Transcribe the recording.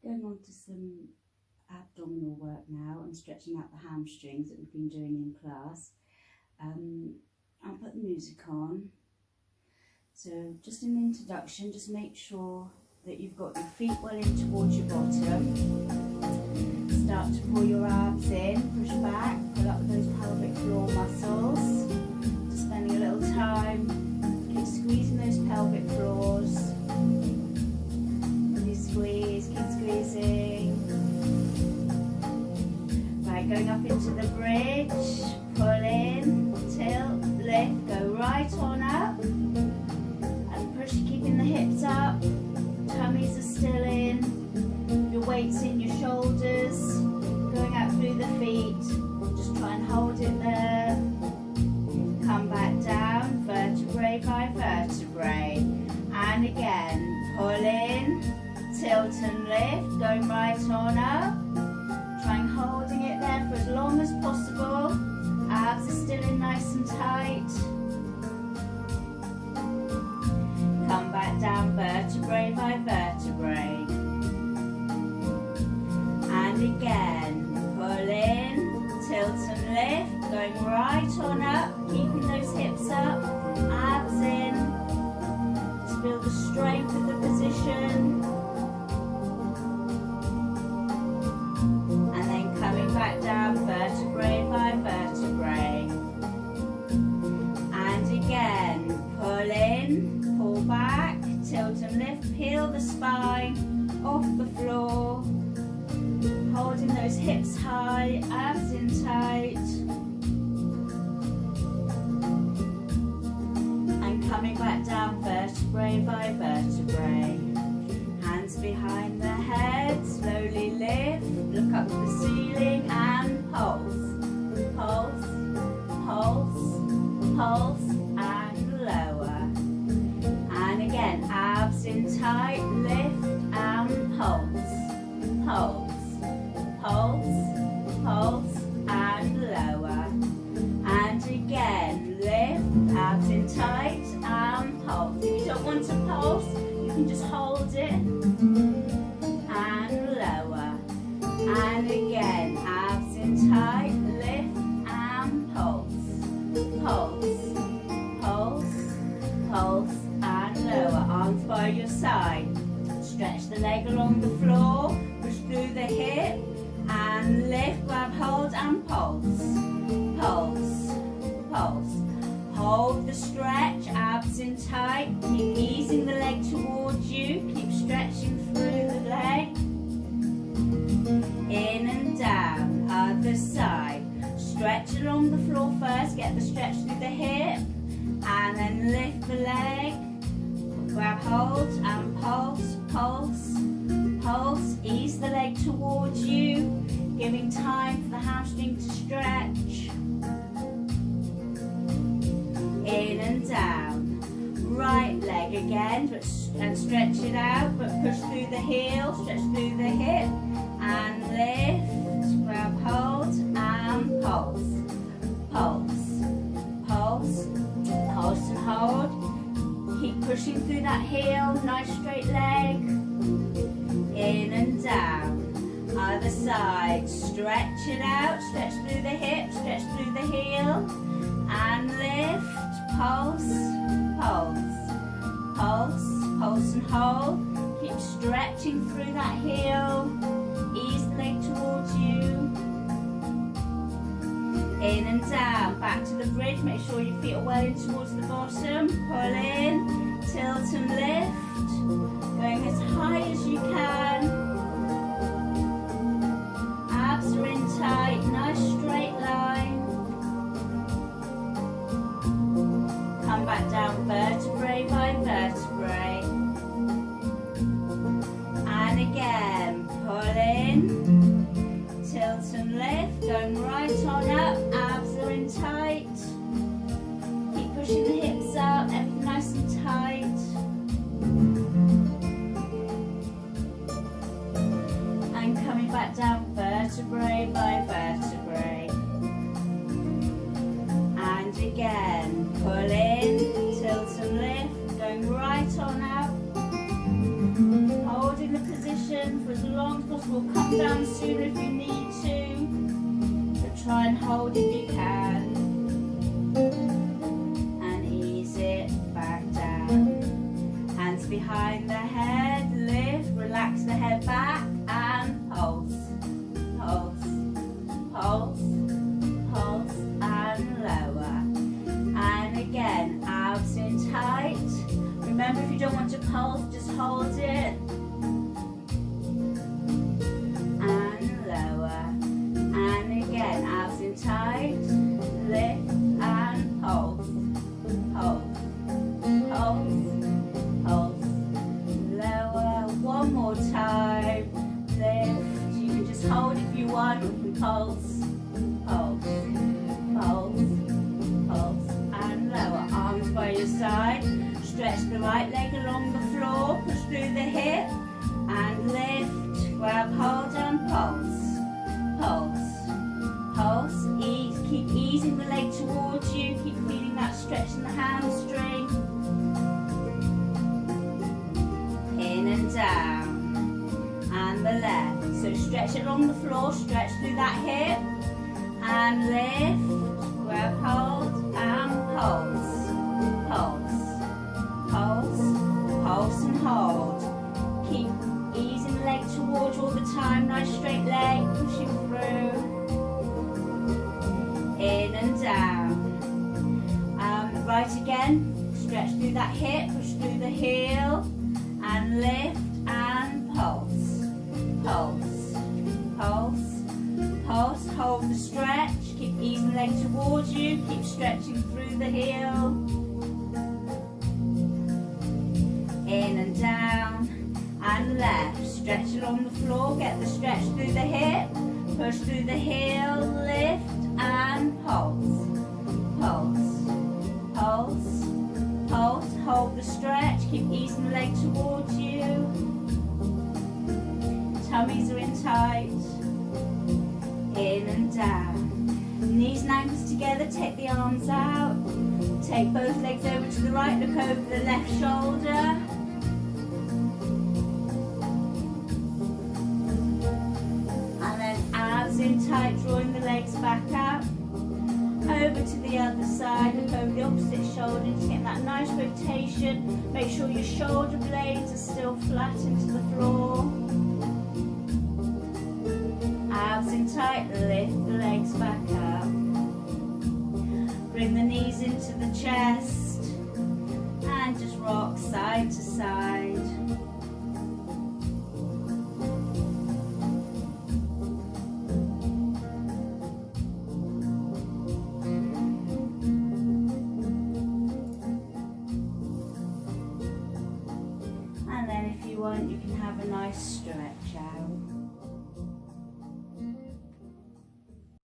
Going on to some abdominal work now and stretching out the hamstrings that we've been doing in class. I'll put the music on. So just in the introduction, just make sure that you've got your feet well in towards your bottom. Start to pull your abs in, push back, pull up those pelvic floor muscles. Just spending a little time, keep squeezing those pelvic floors. You squeeze, keep squeezing. Right, going up into the bridge, pull in, tilt, lift, go right on up. And push, keeping the hips up, tummies are still in, your weight's in your shoulders, going out through the feet, just try and hold it there. Come back down, vertebrae by vertebrae. And again, pull in, tilt and lift, going right on up. Trying holding it there for as long as possible. Abs are still in nice and tight. Come back down, vertebrae by vertebrae. And again, pull in, tilt and lift, going right on up, keeping those hips up, abs in. Just feel the strength of the position. And then coming back down, vertebrae by vertebrae. And again, pull in, pull back, tilt and lift, peel the spine off the floor, holding those hips high, abs in tight, and coming back down, vertebrae by vertebrae. Hands behind the head, slowly lift, look up to the ceiling and pulse, pulse, pulse, pulse, and lower. And again, abs in tight, lift and pulse, pulse, pulse, pulse, and lower. And again, lift, abs in tight and pulse. If you don't want to pulse, you can just hold it and lower. And again, abs in tight, lift and pulse, pulse, pulse, pulse, and lower. Arms by your side. Stretch the leg along the floor, push through the hip, and lift, grab hold and pulse, pulse, pulse. Hold the stretch, abs in tight, keep easing the leg towards you, keep stretching through the leg. In and down, other side. Stretch along the floor first, get the stretch through the hip, and then lift the leg. Grab hold and pulse, pulse, pulse. Ease the leg towards you, giving time for the hamstring to stretch. In and down. Right leg again, and stretch it out, but push through the heel, stretch through the hip, and lift, grab hold, and pulse, pulse, pulse, pulse and hold. Keep pushing through that heel, nice straight leg. In and down. Other side. Stretch it out, stretch through the hip, stretch through the heel. And lift, pulse, pulse, pulse, pulse and hold. Keep stretching through that heel. Ease the leg towards you. In and down, back to the bridge, make sure your feet are well in towards the bottom. Pull in, tilt and lift, going as high as you can. Abs are in tight, nice straight line. Come back down, vertebrae by vertebrae. And again, pull in, tilt and lift, going right on up, abs are in tight. Keep pushing the hips up, everything nice and tight. And coming back down, vertebrae by vertebrae. And again, pull in, tilt and lift, going right on up. Holding the position. position for as long as possible. Come down sooner if you need to, but try and hold if you can. And ease it back down. Hands behind the head, lift, relax the head back and pulse. Pulse, pulse, pulse and lower. And again, abs in tight. Remember, if you don't want to pulse, just hold it. And lower. And again, abs in tight. Lift and pulse. Pulse. Pulse. Pulse. Lower. One more time. Lift. You can just hold if you want. Pulse. Pulse. Pulse. Pulse. And lower. Arms by your side. Stretch the right leg along the floor, push through the hip and lift, grab hold and pulse, pulse, pulse, ease, keep easing the leg towards you, keep feeling that stretch in the hamstring, in and down, and the left, so stretch along the floor, stretch through that hip and lift, grab hold and pulse, pulse. Pulse, pulse and hold. Keep easing the leg towards you all the time. Nice straight leg, pushing through. In and down. Right again. Stretch through that hip, push through the heel. And lift and pulse. Pulse, pulse, pulse. Hold the stretch. Keep easing the leg towards you. Keep stretching through the heel. In and down and left. Stretch along the floor, get the stretch through the hip, push through the heel, lift and pulse. Pulse, pulse, pulse. Hold the stretch, keep easing the leg towards you. Tummies are in tight. In and down. Knees and ankles together, take the arms out. Take both legs over to the right, look over the left shoulder. In tight, drawing the legs back out, over to the other side, look over the opposite shoulder, just get that nice rotation, make sure your shoulder blades are still flat into the floor, abs in tight, lift the legs back up, bring the knees into the chest, and just rock side to side. You can have a nice stretch out.